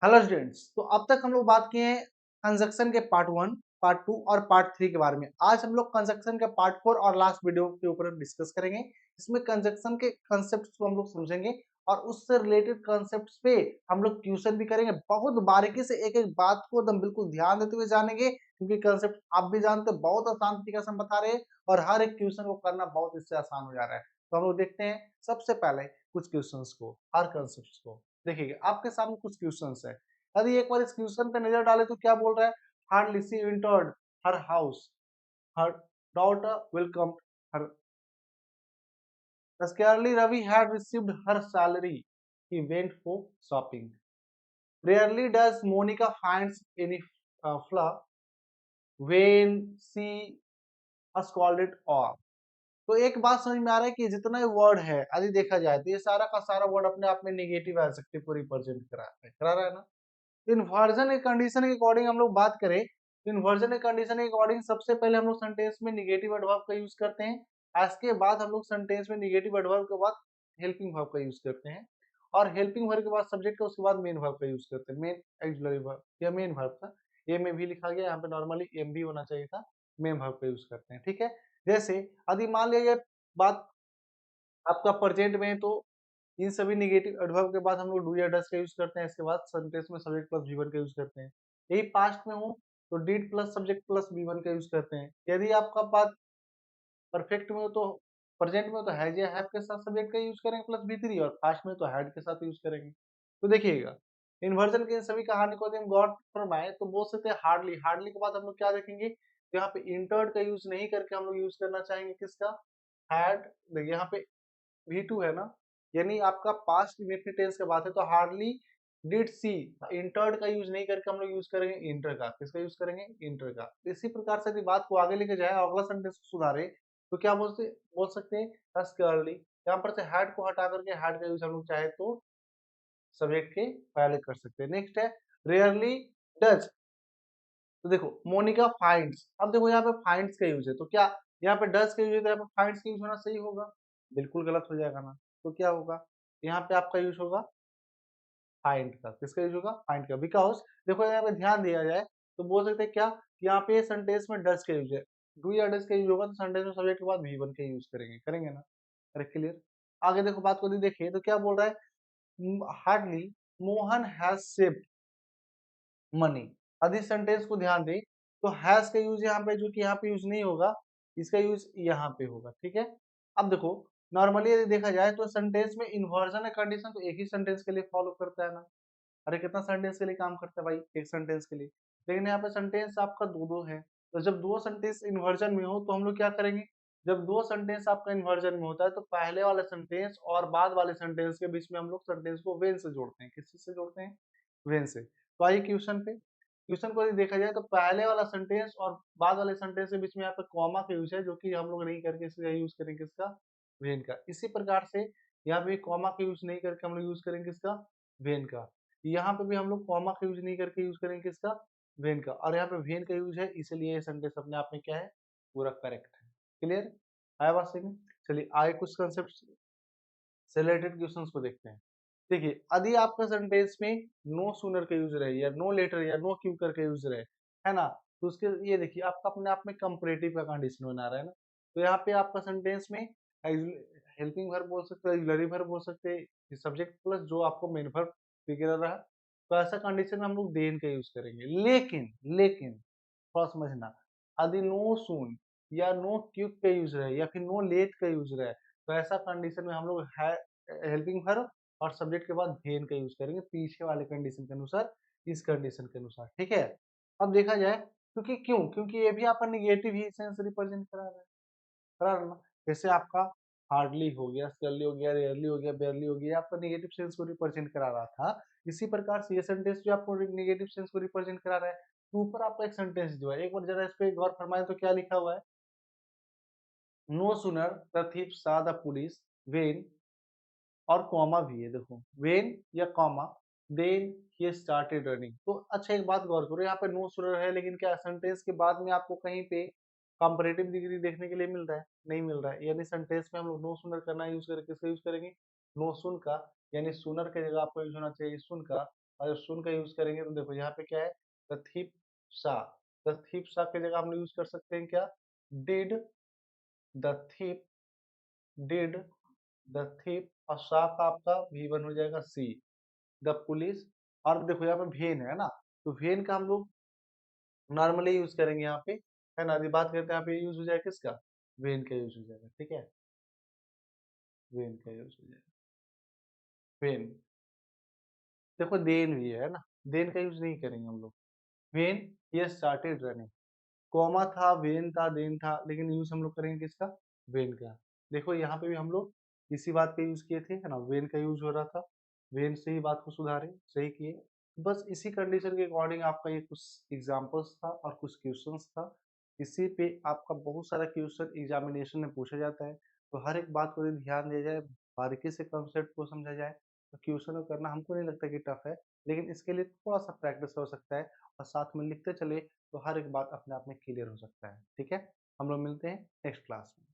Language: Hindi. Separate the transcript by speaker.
Speaker 1: हेलो स्टूडेंट्स, तो अब तक हम लोग बात किए हैं कंजक्शन के पार्ट 1, पार्ट 2 और पार्ट 3 के बारे में। आज हम लोग कंजक्शन के पार्ट 4 और लास्ट वीडियो के ऊपर डिस्कस करेंगे। इसमें कंजक्शन के कंसेप्ट्स को हम लोग समझेंगे और उससे रिलेटेड कंसेप्ट्स पे हम लोग क्वेश्चन भी करेंगे। बहुत बारीकी से एक एक बात को एकदम बिल्कुल ध्यान देते हुए जानेंगे, क्योंकि कंसेप्ट आप भी जानते हो बहुत आसान तरीके से हम बता रहे हैं और हर एक क्वेश्चन को करना बहुत इससे आसान हो जा रहा है। तो हम लोग देखते हैं सबसे पहले कुछ क्वेश्चंस को, हर कंसेप्ट को। देखिए आपके सामने कुछ क्वेश्चंस है। यदि एक बार इस क्वेश्चन पे नजर डाले तो क्या बोल रहा है? Hardly she entered her house, her daughter welcome her. Scarcely Ravi had received her salary. He went for shopping. Rarely does Monica finds any flaw when she scolded off. तो एक बात समझ में आ रहा है कि जितना ये वर्ड है यदि देखा जाए तो ये सारा का सारा वर्ड अपने आप में नेगेटिव एडजेक्टिव को रिप्रेजेंट करा रहा है ना। इन्वर्जन के कंडीशन के अकॉर्डिंग हम लोग बात करें, इन्वर्जन के कंडीशन के अकॉर्डिंग सबसे पहले हम लोग सेंटेंस में नेगेटिव एडवर्ब का यूज करते हैं। इसके बाद हम लोग सेंटेंस में नेगेटिव एडवर्ब के बाद हेल्पिंग वर्ब का यूज करते हैं और हेल्पिंग वर्ब के बाद सब्जेक्ट का, उसके बाद मेन वर्ब का यूज करते हैं। मेन ऑक्सिलरी वर्ब या मेन वर्ब था, ए में भी लिखा गया, यहाँ पे नॉर्मली एम भी होना चाहिए था। मेन वर्ब का यूज करते हैं, ठीक है। जैसे यदि मान लिया ये बात आपका प्रेजेंट में है, तो इन सभी नेगेटिव एडवर्ब के बाद हम लोग डू या डज का यूज करते हैं। इसके बाद सेंटेंस में सब्जेक्ट प्लस वी वन का यूज करते हैं। यही पास्ट में हो तो did plus subject plus V one का यूज करते हैं। यदि आपका बात परफेक्ट में हो तो प्रेजेंट में हो तो हैज या हैव के साथ सब्जेक्ट का यूज करेंगे प्लस वी थ्री, और पास्ट में तो हैड के साथ यूज करेंगे। तो देखिएगा इन्वर्जन के इन सभी कहानी को हम गौर फरमाए तो बोल सकते हैं हार्डली। हार्डली के बाद हम लोग क्या देखेंगे, तो यहाँ पे इंटर्ड का यूज नहीं करके हम लोग यूज करना चाहेंगे किसका? हैड। देखिए यहाँ पे V2 है ना, यानी आपका पास्ट इंडेफिनिट टेंस की बात है तो हार्डली डिड सी, इंटर्ड का यूज नहीं करके हम लोग यूज करेंगे इंटर का। किसका यूज करेंगे? इंटर का। इसी प्रकार से यदि बात को आगे लेके जाए, अगला सेंटेंस को सुधारे, तो क्या बोल सकते हैं? अस्करली। यहाँ पर से हैड को हटा करके हैड का यूज हम लोग चाहे तो सब्जेक्ट के पहले कर सकते हैं। नेक्स्ट है रेयरली डज। तो देखो मोनिका फाइंड्स, अब देखो यहाँ पे फाइंड्स का यूज है तो क्या यहाँ पे डज का यूज है तो यहाँ पे फाइंड्स का यूज होना सही होगा? बिल्कुल गलत हो जाएगा ना। तो क्या होगा? यहाँ पे आपका यूज होगा फाइंड का। किसका यूज होगा? फाइंड का। बिकॉज देखो यहाँ पे ध्यान दिया जाए तो बोल सकते हैं क्या, यहाँ पे सेंटेंस में डज का यूज है, डू या डज का यूज होगा तो सेंटेंस में सब्जेक्ट के बाद वी वन का यूज करेंगे ना। अरे क्लियर। आगे देखो बात को देखिए तो क्या बोल रहा है? Hardly Mohan has saved money. यदि सेंटेंस को ध्यान दें तो हैज का यूज यहाँ पे, जो कि यहाँ पे यूज नहीं होगा, इसका यूज यहाँ पे होगा, ठीक है। अब देखो नॉर्मली यदि देखा जाए तो सेंटेंस में इन्वर्जन कंडीशन तो एक ही सेंटेंस के लिए फॉलो करता है ना। अरे कितना सेंटेंस के लिए काम करता है भाई? एक सेंटेंस के लिए। लेकिन यहाँ पे सेंटेंस आपका दो दो है, तो जब दो सेंटेंस इन्वर्जन में हो तो हम लोग क्या करेंगे? जब दो सेंटेंस आपका इन्वर्जन में होता है तो पहले वाले सेंटेंस और बाद वाले सेंटेंस के बीच में हम लोग सेंटेंस को वेन से जोड़ते हैं। किस चीज से जोड़ते हैं? वेन से। तो आइए क्वेश्चन पे। क्वेश्चन को यदि देखा जाए तो पहले वाला सेंटेंस और बाद वाले सेंटेंस के बीच में यहाँ पे कॉमा का यूज है, जो कि हम लोग नहीं करके इसका यूज करेंगे किसका? वेन का। इसी प्रकार से यहाँ पे कॉमा का यूज नहीं करके हम लोग यूज करेंगे किसका? वेन का। यहाँ पे भी हम लोग कॉमा का यूज नहीं करके यूज करेंगे किसका? वेन का। और यहाँ पे वेन का यूज है, इसलिए ये सेंटेंस अपने आप में क्या है? पूरा करेक्ट है। क्लियर आया बात समझ में? चलिए आगे कुछ कंसेप्ट से रिलेटेड क्वेश्चंस को देखते हैं। देखिए यदि आपका सेंटेंस में नो सूनर का यूज रहे या नो लेटर या नो क्यूकर का यूज रहे, है ना, तो उसके ये देखिए आपका अपने आप में कंपैरेटिव का कंडीशन बना रहा है ना। तो यहाँ पे आपका सेंटेंस में हेल्पिंग वर्ब बोल सकते हैं, ऑक्सिलरी वर्ब बोल सकते हैं, सब्जेक्ट प्लस जो आपको मेन वर्ब वगैरह रहा, तो ऐसा कंडीशन में हम लोग देन का यूज करेंगे। लेकिन लेकिन थोड़ा समझना, यदि नो सून या नो क्यूक का यूज रहे या फिर नो लेट का यूज रहे, तो ऐसा कंडीशन में हम लोग हेल्पिंग वर्ब और सब्जेक्ट के बाद धेन का यूज करेंगे पीछे वाले कंडीशन के अनुसार, इस कंडीशन के अनुसार, ठीक है। अब देखा जाए क्योंकि क्योंकि ये भी आपका निगेटिव ही सेंस रिप्रेजेंट करा रहा है, करा रहा है ना। जैसे आपका हार्डली हो गया, स्कर्ली हो गया, रेयरली हो गया, बेयरली हो गया, आपका निगेटिव सेंस को रिप्रेजेंट करा रहा था। इसी प्रकार से ये सेंटेंस जो आपको निगेटिव सेंस को रिप्रेजेंट करा रहा है, तो ऊपर आपका एक सेंटेंस जो है, एक बार जरा इस पे गौर फरमाए तो क्या लिखा हुआ है? No sooner the thief saw the police when, और कॉमा भी है देखो, वेन या comma, then he started running. तो अच्छा एक बात गौर करो, यहाँ पे नो सुनर है लेकिन क्या सेंटेंस के बाद में आपको कहीं पे कंपैरेटिव डिग्री देखने के लिए मिल रहा है? नहीं मिल रहा है। यानी सेंटेंस में हम लोग नो सुनर करना यूज करेंगे, किसका यूज करेंगे? नो सुन का। यानी सुनर की जगह आपको यूज होना चाहिए सुन का। और जब सुन का यूज करेंगे तो देखो यहाँ पे क्या है, द थीप सा, द थीप सा की जगह हम लोग यूज कर सकते हैं क्या, did the thief, did the thief, और सा का आपका V1 हो जाएगा सी, द पुलिस। और देखो यहाँ पे वेन है ना, तो वेन का हम लोग नॉर्मली यूज करेंगे यहाँ पे, है ना, यदि बात करते हैं यहाँ पे यूज हो जाएगा किसका, वेन का यूज हो जाएगा, ठीक है, वेन का यूज हो जाएगा, वेन। देखो देन भी है ना, देन का यूज नहीं करेंगे हम लोग, वेन ये स्टार्टेड रनिंग, कॉमा था, वेन था, देन था, लेकिन यूज हम लोग करेंगे किसका, वेन का। देखो यहाँ पे भी हम लोग इसी बात का यूज किए थे, है ना, वेन का यूज हो रहा था, वेन से ही बात को सुधारे, सही किए। बस इसी कंडीशन के अकॉर्डिंग आपका ये कुछ एग्जांपल्स था और कुछ क्वेश्चंस था, इसी पे आपका बहुत सारा क्वेश्चन एग्जामिनेशन में पूछा जाता है, तो हर एक बात को यदि ध्यान दिया जाए, बारीकी से कंसेप्ट को समझा जाए, तो क्वेश्चन को करना हमको नहीं लगता कि टफ है, लेकिन इसके लिए थोड़ा सा प्रैक्टिस हो सकता है, और साथ में लिखते चले तो हर एक बात अपने आप में क्लियर हो सकता है, ठीक है। हम लोग मिलते हैं नेक्स्ट क्लास में।